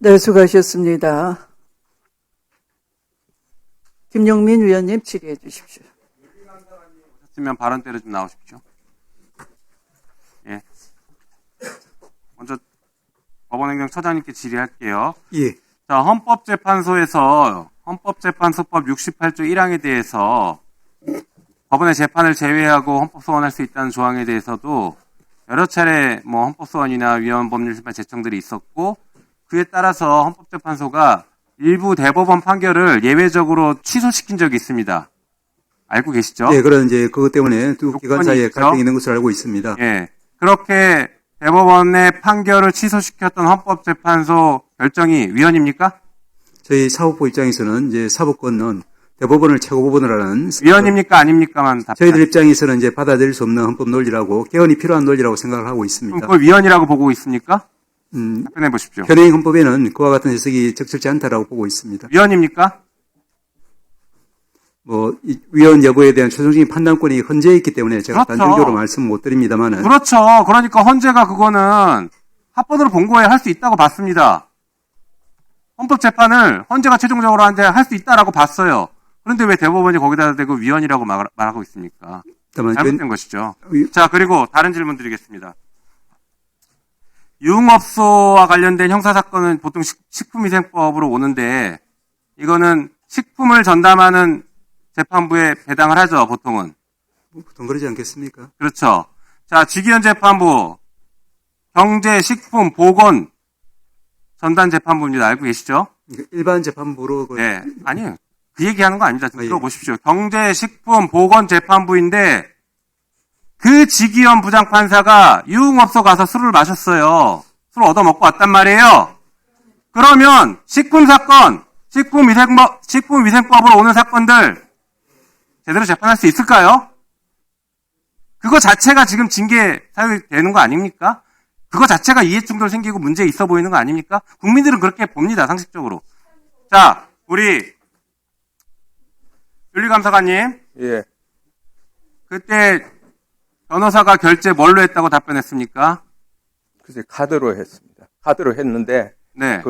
네, 수고하셨습니다. 김용민 위원님 질의해 주십시오. 오셨으면 발언대로 좀 나오십시오. 예. 먼저 법원행정처장님께 질의할게요. 예. 자, 헌법재판소에서 헌법재판소법 68조 1항에 대해서 법원의 재판을 제외하고 헌법소원할 수 있다는 조항에 대해서도 여러 차례 헌법소원이나 위헌법률심판 제청들이 있었고, 그에 따라서 헌법재판소가 일부 대법원 판결을 예외적으로 취소시킨 적이 있습니다. 알고 계시죠? 예, 그런 이제 그것 때문에 두 기관 사이에 있죠? 갈등이 있는 것을 알고 있습니다. 예. 그렇게 대법원의 판결을 취소시켰던 헌법재판소 결정이 위헌입니까? 저희 사법부 입장에서는 이제 사법권은 대법원을 최고법원으로 하는 위헌입니까? 아닙니까만 답변. 저희들 입장에서는 이제 받아들일 수 없는 헌법 논리라고 개헌이 필요한 논리라고 생각을 하고 그럼 있습니다. 그걸 위헌이라고 보고 있습니까? 답변해 보십시오. 현행 헌법에는 그와 같은 해석이 적절치 않다라고 보고 있습니다. 위헌입니까? 이 위헌 여부에 대한 최종적인 판단권이 헌재에 있기 때문에 제가 그렇죠. 단정적으로 말씀 못 드립니다만은 그렇죠. 그러니까 헌재가 그거는 합헌으로 본고에 할 수 있다고 봤습니다. 헌법재판을 헌재가 최종적으로 한데 할 수 있다라고 봤어요. 그런데 왜 대법원이 거기다 대고 위헌이라고 말하고 있습니까? 잘못된 것이죠. 자, 그리고 다른 질문 드리겠습니다. 유흥업소와 관련된 형사사건은 보통 식품위생법으로 오는데, 이거는 식품을 전담하는 재판부에 배당을 하죠, 보통은. 보통 그러지 않겠습니까? 그렇죠. 자, 직위원 재판부, 경제, 식품, 보건, 전담 재판부입니다. 알고 계시죠? 일반 재판부로 네. 아니요. 그 얘기하는 거 아닙니다. 좀 예. 들어보십시오. 경제, 식품, 보건 재판부인데, 그 직위원 부장판사가 유흥업소 가서 술을 마셨어요. 술 얻어먹고 왔단 말이에요. 그러면 식품사건, 식품위생법으로 오는 사건들 제대로 재판할 수 있을까요? 그거 자체가 지금 징계 사유가 되는 거 아닙니까? 그거 자체가 이해충돌 생기고 문제 있어 보이는 거 아닙니까? 국민들은 그렇게 봅니다, 상식적으로. 자, 우리 윤리감사관님. 예. 그때 변호사가 결제 뭘로 했다고 답변했습니까? 글쎄, 카드로 했습니다. 카드로 했는데, 네.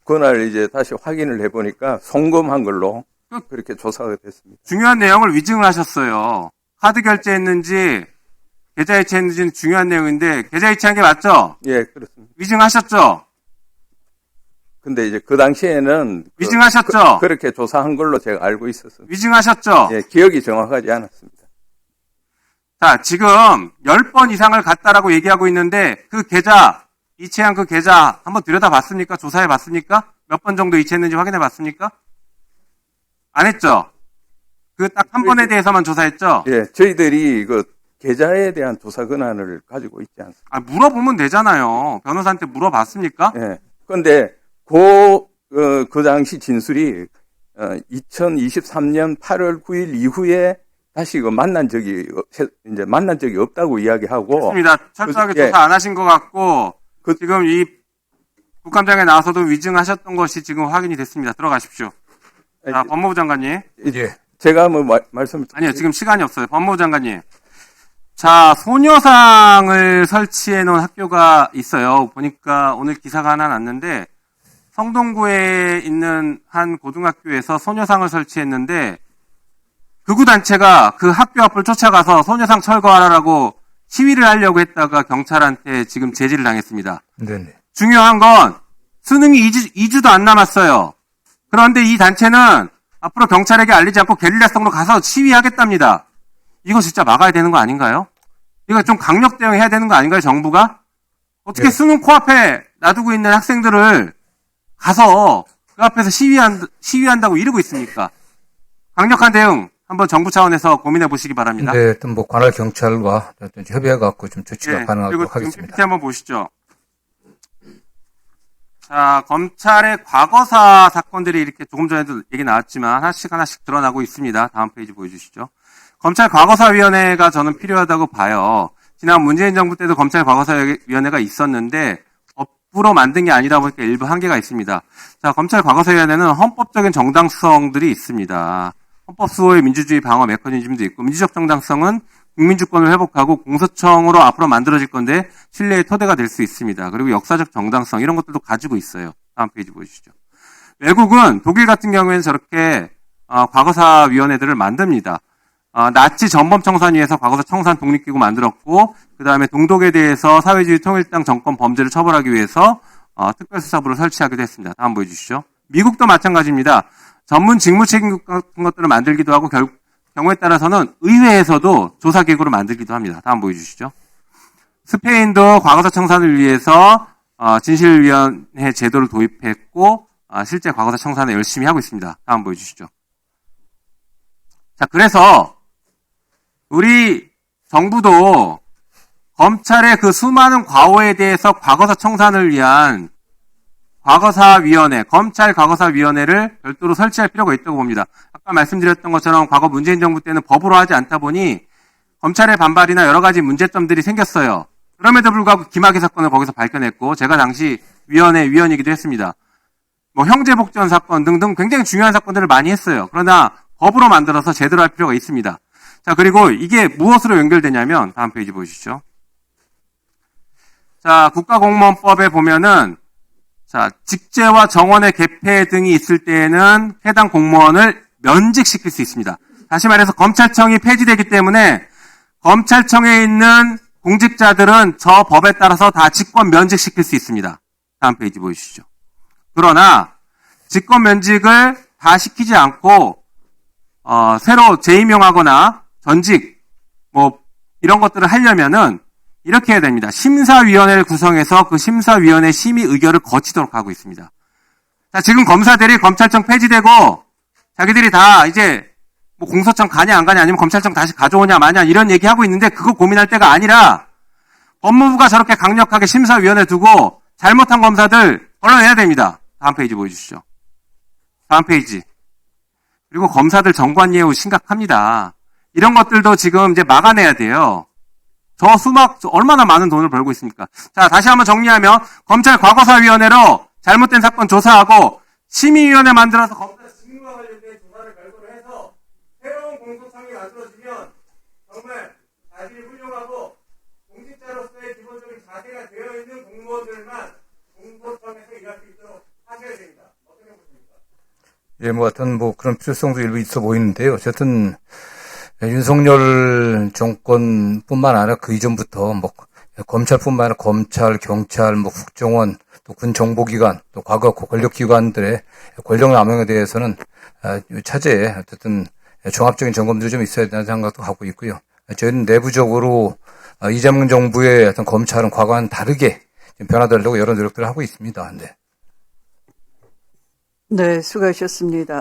그날 이제 다시 확인을 해보니까 송금한 걸로 그렇게 조사가 됐습니다. 중요한 내용을 위증을 하셨어요. 카드 결제했는지, 계좌이체했는지는 중요한 내용인데, 계좌이체한 게 맞죠? 예, 그렇습니다. 위증하셨죠? 근데 이제 그 당시에는 위증하셨죠? 그렇게 조사한 걸로 제가 알고 있었습니다. 위증하셨죠? 예, 기억이 정확하지 않았습니다. 자, 지금 10번 이상을 갔다라고 얘기하고 있는데, 그 계좌, 이체한 그 계좌 한번 들여다봤습니까? 조사해봤습니까? 몇 번 정도 이체했는지 확인해봤습니까? 안 했죠? 그 딱 한 번에 대해서만 조사했죠? 예, 저희들이 계좌에 대한 조사 권한을 가지고 있지 않습니다. 아, 물어보면 되잖아요. 변호사한테 물어봤습니까? 예. 근데 그 당시 진술이 2023년 8월 9일 이후에 다시 만난 적이 없다고 이야기하고. 그렇습니다. 철저하게 예. 조사 안 하신 것 같고, 지금 이 국감장에 나와서도 위증하셨던 것이 지금 확인이 됐습니다. 들어가십시오. 자, 법무부 장관님. 예. 제가 말씀을. 아니요, 지금 시간이 없어요. 법무부 장관님. 자, 소녀상을 설치해 놓은 학교가 있어요. 보니까 오늘 기사가 하나 났는데, 성동구에 있는 한 고등학교에서 소녀상을 설치했는데, 극우단체가 그 학교 앞을 쫓아가서 소녀상 철거하라고 시위를 하려고 했다가 경찰한테 지금 제지를 당했습니다. 네네. 중요한 건 수능이 2주도 안 남았어요. 그런데 이 단체는 앞으로 경찰에게 알리지 않고 게릴라성으로 가서 시위하겠답니다. 이거 진짜 막아야 되는 거 아닌가요? 이거 좀 강력 대응해야 되는 거 아닌가요, 정부가? 어떻게 네. 수능 코앞에 놔두고 있는 학생들을 가서 그 앞에서 시위한다고 이러고 있습니까? 강력한 대응 한번 정부 차원에서 고민해 보시기 바랍니다. 네, 하여튼 관할 경찰과 협의해갖고 좀 조치가 네, 가능하도록 그리고 지금 하겠습니다. PPT 한번 보시죠. 자, 검찰의 과거사 사건들이 이렇게 조금 전에도 얘기 나왔지만 하나씩 드러나고 있습니다. 다음 페이지 보여주시죠. 검찰 과거사위원회가 저는 필요하다고 봐요. 지난 문재인 정부 때도 검찰 과거사위원회가 있었는데 법으로 만든 게 아니다 보니까 일부 한계가 있습니다. 자, 검찰 과거사위원회는 헌법적인 정당성들이 있습니다. 헌법 수호의 민주주의 방어 메커니즘도 있고, 민주적 정당성은 국민주권을 회복하고 공소청으로 앞으로 만들어질 건데 신뢰의 토대가 될 수 있습니다. 그리고 역사적 정당성 이런 것들도 가지고 있어요. 다음 페이지 보여주시죠. 외국은 독일 같은 경우에는 저렇게 과거사위원회들을 만듭니다. 나치 전범청산위에서 과거사 청산 독립기구 만들었고, 그 다음에 동독에 대해서 사회주의 통일당 정권 범죄를 처벌하기 위해서 특별수사부를 설치하기도 했습니다. 다음 보여주시죠. 미국도 마찬가지입니다. 전문 직무책임 같은 것들을 만들기도 하고 경우에 따라서는 의회에서도 조사기구를 만들기도 합니다. 다음 보여주시죠. 스페인도 과거사 청산을 위해서 진실위원회 제도를 도입했고 실제 과거사 청산을 열심히 하고 있습니다. 다음 보여주시죠. 자, 그래서 우리 정부도 검찰의 그 수많은 과오에 대해서 과거사 청산을 위한 과거사위원회, 검찰 과거사위원회를 별도로 설치할 필요가 있다고 봅니다. 아까 말씀드렸던 것처럼 과거 문재인 정부 때는 법으로 하지 않다 보니 검찰의 반발이나 여러 가지 문제점들이 생겼어요. 그럼에도 불구하고 김학의 사건을 거기서 밝혀냈고 제가 당시 위원회 위원이기도 했습니다. 뭐 형제복전 사건 등등 굉장히 중요한 사건들을 많이 했어요. 그러나 법으로 만들어서 제대로 할 필요가 있습니다. 자, 그리고 이게 무엇으로 연결되냐면 다음 페이지 보시죠. 자, 국가공무원법에 보면은 자, 직제와 정원의 개폐 등이 있을 때에는 해당 공무원을 면직시킬 수 있습니다. 다시 말해서 검찰청이 폐지되기 때문에 검찰청에 있는 공직자들은 저 법에 따라서 다 직권 면직시킬 수 있습니다. 다음 페이지 보여주시죠. 그러나 직권 면직을 다 시키지 않고 새로 재임용하거나 전직 뭐 이런 것들을 하려면은 이렇게 해야 됩니다. 심사위원회를 구성해서 그 심사위원회 심의 의결을 거치도록 하고 있습니다. 자, 지금 검사들이 검찰청 폐지되고 자기들이 다 이제 뭐 공소청 가냐 안 가냐 아니면 검찰청 다시 가져오냐 마냐 이런 얘기하고 있는데 그거 고민할 때가 아니라 법무부가 저렇게 강력하게 심사위원회 두고 잘못한 검사들 걸러내야 됩니다. 다음 페이지 보여주시죠. 다음 페이지. 그리고 검사들 정관예우 심각합니다. 이런 것들도 지금 이제 막아내야 돼요. 얼마나 많은 돈을 벌고 있습니까? 자, 다시 한번 정리하면 검찰 과거사위원회로 잘못된 사건 조사하고 심의위원회 만들어서 검찰 직무와 관련된 조사를 별도로 해서 새로운 공소청이 만들어지면 정말 자질이 훌륭하고 공직자로서의 기본적인 자세가 되어 있는 공무원들만 공소청에서 일할 수 있도록 하셔야 됩니다. 어떻게 보십니까? 예, 뭐 하여튼 뭐 그런 필요성도 일부 있어 보이는데요. 어쨌든 윤석열 정권뿐만 아니라 그 이전부터 뭐 검찰뿐만 아니라 검찰, 경찰, 뭐 국정원, 또 군 정보기관, 또 과거 권력기관들의 권력 남용에 대해서는 차제에 어쨌든 종합적인 점검들이 좀 있어야 된다는 생각도 하고 있고요. 저희는 내부적으로 이재명 정부의 어떤 검찰은 과거와는 다르게 변화되려고 여러 노력들을 하고 있습니다. 네, 수고하셨습니다.